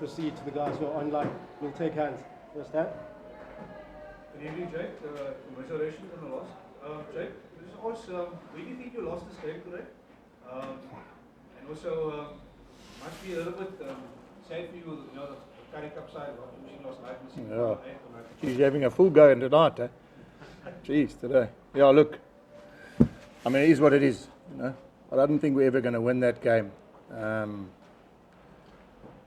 proceed to the guys who are online. We'll take hands. First hand. Good evening, Jake. Congratulations on the loss. Jake, just ask, where do you think you lost this game today? And also, must be a little bit sad for you, the Curry Cup side, losing last night. Yeah. She's having a full go tonight, eh? Jeez, today. Yeah, look. I mean, it is what it is, you know. I don't think we're ever going to win that game.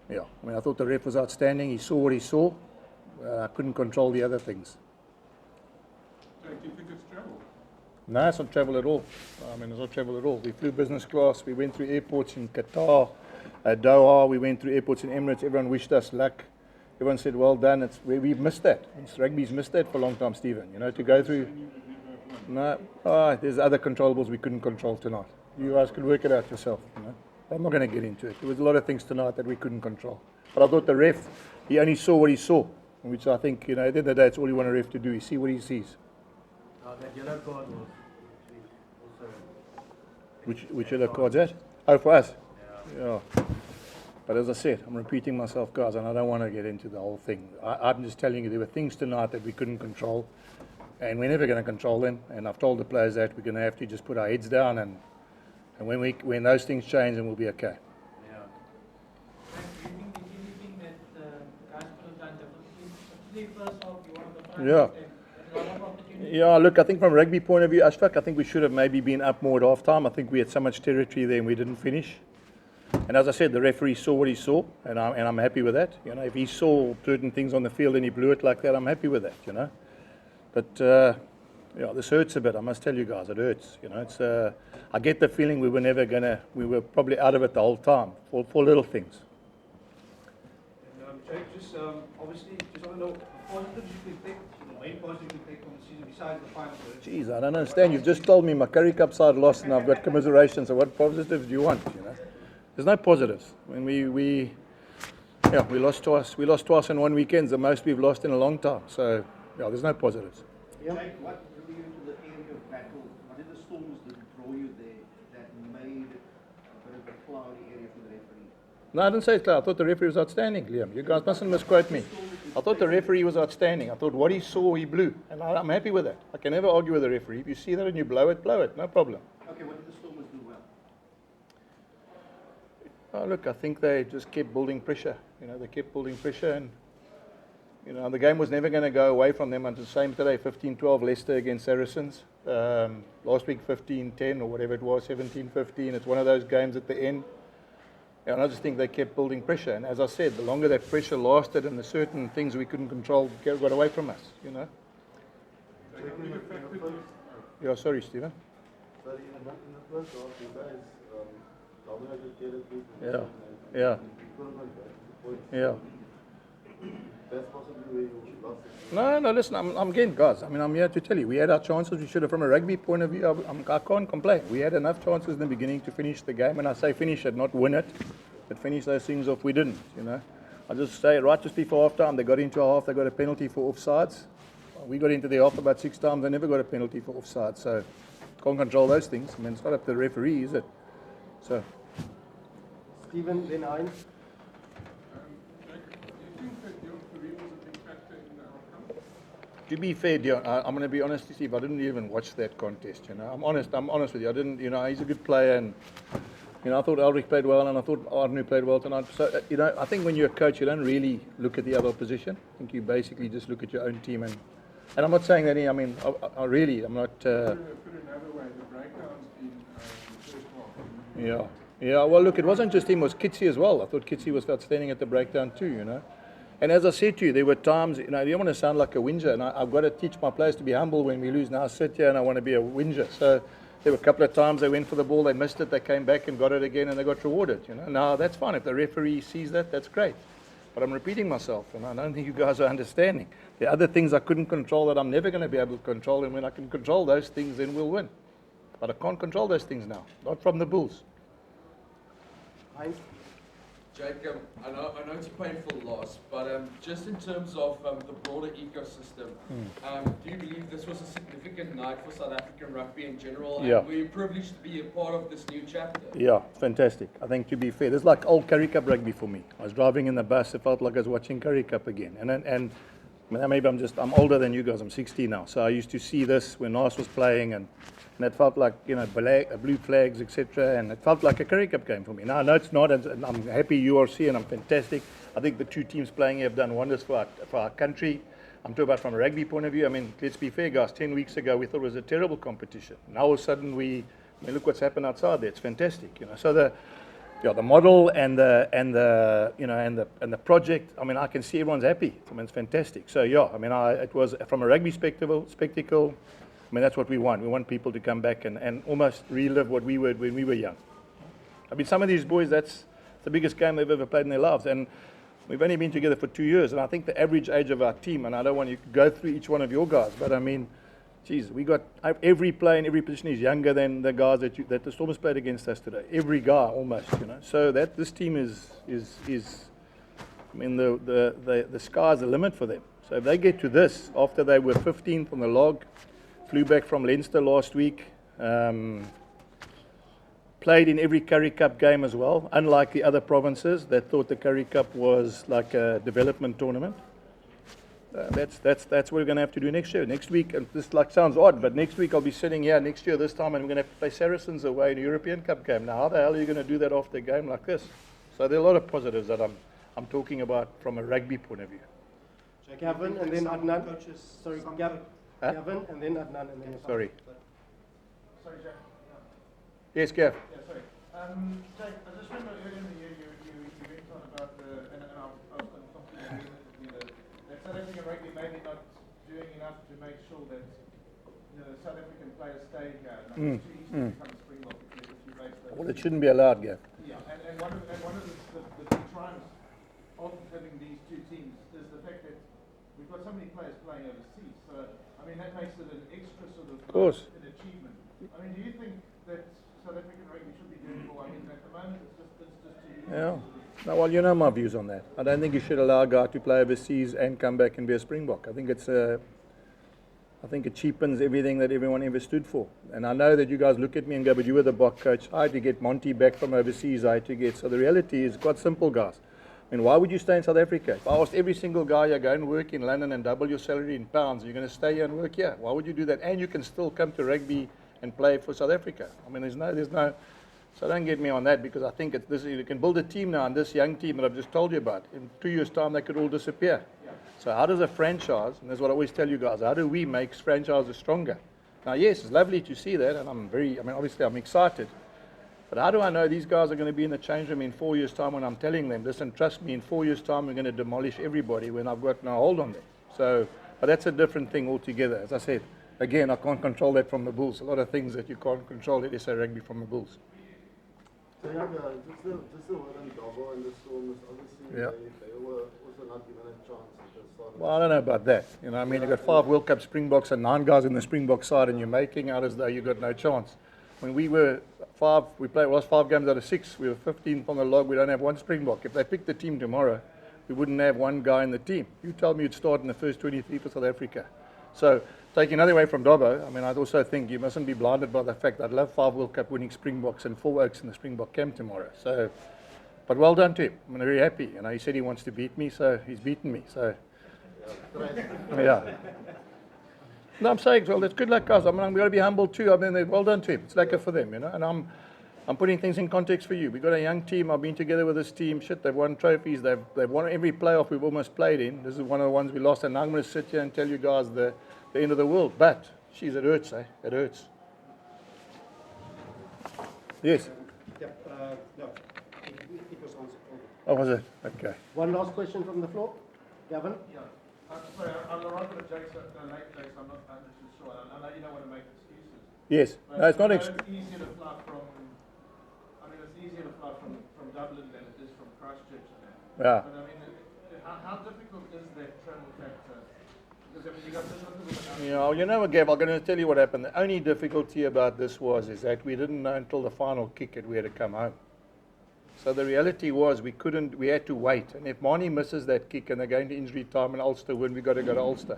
Yeah, I mean, I thought the ref was outstanding. He saw what he saw. I couldn't control the other things. Jake, do you think it's travel? No, it's not travel at all. I mean, it's not travel at all. We flew business class. We went through airports in Qatar, Doha. We went through airports in Emirates. Everyone wished us luck. Everyone said, well done. We've missed that. Rugby's missed that for a long time, Stephen. You know, to go through... No, there's other controllables we couldn't control tonight. You guys could work it out yourself, you know. I'm not going to get into it. There was a lot of things tonight that we couldn't control. But I thought the ref, he only saw what he saw, which I think, you know, at the end of the day, it's all you want a ref to do, is see what he sees. That yellow card was also... Which other card's that? Oh, for us? Yeah. But as I said, I'm repeating myself, guys, and I don't want to get into the whole thing. I'm just telling you, there were things tonight that we couldn't control, and we're never going to control them. And I've told the players that we're going to have to just put our heads down, and when those things change, then we'll be okay. Yeah. Do you think there's anything that the guys could have done differently? First half, you wanted to try Yeah. and a lot of opportunities. Yeah, look, I think from a rugby point of view, Ashfaq, I think we should have maybe been up more at half time. I think we had so much territory there and we didn't finish. And as I said, the referee saw what he saw, and I'm happy with that. You know, if he saw certain things on the field and he blew it like that, I'm happy with that, you know. But, yeah, this hurts a bit, I must tell you guys, it hurts. You know, it's, I get the feeling we were probably out of it the whole time for little things. And Jake, just obviously, just want to know the positives you can take, the main positives you can take from the season besides the final. Jeez, I don't understand. You've just told me my Curry Cup side lost and I've got commiseration, so what positives do you want, you know? There's no positives. I mean, we lost twice. We lost twice in one weekend, the most we've lost in a long time. So, yeah, there's no positives. Yeah. Jake, what drew you to the area of battle? What did the Stormers draw you there that made a bit of a cloudy area for the referee? No, I didn't say it, Claire. I thought the referee was outstanding, Liam. You guys mustn't misquote me. I thought the referee was outstanding. I thought what he saw, he blew. And I'm happy with that. I can never argue with the referee. If you see that and you blow it, no problem. Okay, what did the Stormers do well? Oh, look, I think they just kept building pressure. You know, they kept building pressure, and you know, the game was never going to go away from them until the same today. 15-12 Leicester against Saracens. Last week 15-10 or whatever it was, 17-15. It's one of those games at the end. And I just think they kept building pressure. And as I said, the longer that pressure lasted and the certain things we couldn't control got away from us, you know. Yeah, sorry, Stephen. Sorry, in the first half, you guys dominated territory. Yeah. Yeah. That's possibly where you lost it. No, listen, I'm again, guys. I mean, I'm here to tell you, we had our chances. We should have, from a rugby point of view, I can't complain. We had enough chances in the beginning to finish the game. And I say finish it, not win it, but finish those things off. We didn't, you know. I just say right just before half time, they got into a half, they got a penalty for offsides. We got into the half about 6 times, they never got a penalty for offsides. So, can't control those things. I mean, it's not up to the referee, is it? So. Stephen, then Heinz. Jake, do you think that your career was a big factor in the outcome? To be fair, Dion, I'm going to be honest with you, I didn't even watch that contest, you know. I'm honest with you. I didn't, you know, he's a good player, and, you know, I thought Ulrich played well, and I thought Arnu played well tonight. So, you know, I think when you're a coach, you don't really look at the other opposition. I think you basically just look at your own team, and I'm not saying that, I mean, I'm not... Put it another way, the breakdowns in the first half. Yeah, well, look, it wasn't just him, it was Kitsy as well. I thought Kitsy was outstanding at the breakdown too, you know. And as I said to you, there were times, you know, you don't want to sound like a whinger, and I've got to teach my players to be humble when we lose. Now I sit here and I want to be a whinger. So there were a couple of times they went for the ball, they missed it, they came back and got it again, and they got rewarded, you know. Now, that's fine. If the referee sees that, that's great. But I'm repeating myself, and I don't think you guys are understanding. There are other things I couldn't control that I'm never going to be able to control, and when I can control those things, then we'll win. But I can't control those things now, not from the Bulls. Heinz. Jacob, I know it's a painful loss, but just in terms of the broader ecosystem, do you believe this was a significant night for South African rugby in general? Yeah. And were you privileged to be a part of this new chapter? Yeah, it's fantastic. I think, to be fair, this is like old Curry Cup rugby for me. I was driving in the bus, it felt like I was watching Curry Cup again. And maybe I'm older than you guys, I'm 60 now. So I used to see this when Nas was playing, and it felt like, blue flags, etc. And it felt like a Curry Cup game for me. Now, I know it's not, and I'm happy URC, and I'm fantastic. I think the two teams playing here have done wonders for our country. I'm talking about from a rugby point of view. I mean, let's be fair, guys. 10 weeks ago, we thought it was a terrible competition. Now, all of a sudden, look what's happened outside there. It's fantastic, So the model and the project. I mean, I can see everyone's happy. I mean, it's fantastic. So yeah, I mean, it was from a rugby spectacle. I mean, that's what we want. We want people to come back and almost relive what we were when we were young. I mean, some of these boys, that's the biggest game they've ever played in their lives, and we've only been together for 2 years. And I think the average age of our team, and I don't want you to go through each one of your guys, but I mean, geez, we got every player in every position is younger than the guys that the Stormers played against us today. Every guy almost, So that this team is I mean, the sky's the limit for them. So if they get to this after they were 15th on the log, flew back from Leinster last week, played in every Curry Cup game as well, unlike the other provinces that thought the Curry Cup was like a development tournament. That's what we're going to have to do next year. Next week, and this sounds odd, but next week I'll be sitting here next year this time, and we're going to have to play Saracens away in a European Cup game. Now, how the hell are you going to do that after a game like this? So there are a lot of positives that I'm talking about from a rugby point of view. Gavin and then Adnan. Coaches, Sorry, some- Gavin and then Adnan and then yourself. Sorry. Sorry, Jack. Yes, Gav. Yeah, sorry. Jake, I just remember earlier in the year you went on about and I was completely agree with you, that South African rugby maybe not doing enough to make sure that the South African players stay here. It's too easy to become a Springbok if you base those. Well, it shouldn't be allowed, Gav. Yeah, and one of the big triumphs of having these two teams is the fact that we've got so many players playing overseas. So, I mean, that makes it an extra sort of an achievement. I mean, do you think that South African rugby should be doing more? I mean, at the moment, it's just too easy. Yeah. No, well, you know my views on that. I don't think you should allow a guy to play overseas and come back and be a Springbok. I think it cheapens everything that everyone ever stood for. And I know that you guys look at me and go, but you were the Bok coach. I had to get Monty back from overseas. So the reality is quite simple, guys. I mean, why would you stay in South Africa? If I asked every single guy, you go and work in London and double your salary in pounds, you're going to stay here and work here. Why would you do that? And you can still come to rugby and play for South Africa. I mean, there's no. So don't get me on that, because I think you can build a team now, and this young team that I've just told you about, in 2 years' time, they could all disappear. So how does a franchise, and that's what I always tell you guys, how do we make franchises stronger? Now, yes, it's lovely to see that, and obviously I'm excited. But how do I know these guys are going to be in the change room in 4 years' time when I'm telling them, listen, trust me, in 4 years' time we're going to demolish everybody when I've got no hold on them? So, but that's a different thing altogether. As I said, again, I can't control that from the Bulls. A lot of things that you can't control at SA Rugby from the Bulls. So yeah, just the word on Doggo and the Stormers, obviously they were also not given a chance at the start. Well, I don't know about that. I mean, you've got 5 World Cup Springboks and 9 guys in the Springbok side, and you're making out as though you've got no chance. When we were 5, we lost 5 games out of 6. We were 15th on the log. We don't have one Springbok. If they picked the team tomorrow, we wouldn't have one guy in the team. You told me you'd start in the first 23 for South Africa. So, taking another way from Dobbo, I mean, I also think you mustn't be blinded by the fact that I'd love 5 World Cup winning Springboks and 4 Oaks in the Springbok camp tomorrow. So, but well done to him. I'm very happy. He said he wants to beat me, so he's beaten me. So, yeah. No, I'm saying, well, that's good luck, guys. I mean, I'm going to be humble too. I mean, well done to him. It's lacquer for them, And I'm putting things in context for you. We've got a young team. I've been together with this team. They've won trophies. They've won every playoff we've almost played in. This is one of the ones we lost. And now I'm going to sit here and tell you guys the end of the world. But, geez, it hurts, eh? It hurts. Yes? Yep, no. It was answered. Oh, was it? Okay. One last question from the floor. Gavin? Yeah. Sorry, I'm arrived at Jake's late, Jake, so I'm not 100% sure. I know you don't want to make excuses. Yes. But No, it's not it's easier to fly from Dublin than it is from Christchurch and that. Yeah. But I mean, how difficult is that travel factor? Because I mean, you got this little bit. You know what, Gav, I'm going to tell you what happened. The only difficulty about this is that we didn't know until the final kick that we had to come home. So the reality was we had to wait. And if Marnie misses that kick and they're going to injury time and Ulster win, we've got to go to Ulster.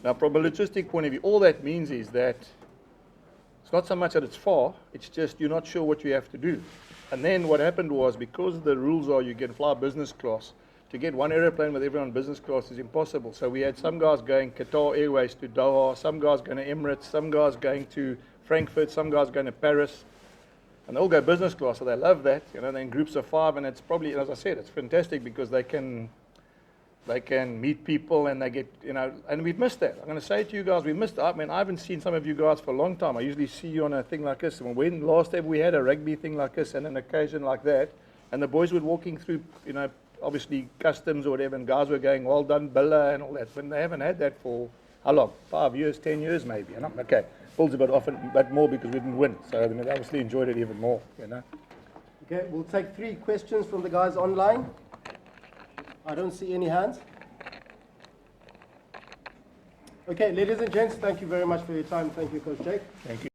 Now, from a logistic point of view, all that means is that it's not so much that it's far, it's just you're not sure what you have to do. And then what happened was, because the rules are you can fly business class, to get one aeroplane with everyone business class is impossible. So we had some guys going Qatar Airways to Doha, some guys going to Emirates, some guys going to Frankfurt, some guys going to Paris. And they all go business class, so they love that. You know, they're in groups of 5, and it's probably, as I said, it's fantastic because they can meet people and they get, you know, and we've missed that. I'm going to say to you guys, we missed, I mean, I haven't seen some of you guys for a long time. I usually see you on a thing like this. When last ever we had a rugby thing like this and an occasion like that, and the boys were walking through, you know, obviously customs or whatever, and guys were going, well done, Billa, and all that. When they haven't had that for, how long? 5 years, 10 years maybe, you know? Okay, Bill's a bit often, but more because we didn't win. So they obviously enjoyed it even more, you know? Okay, we'll take 3 questions from the guys online. I don't see any hands. Okay, ladies and gents, thank you very much for your time. Thank you, Coach Jake. Thank you.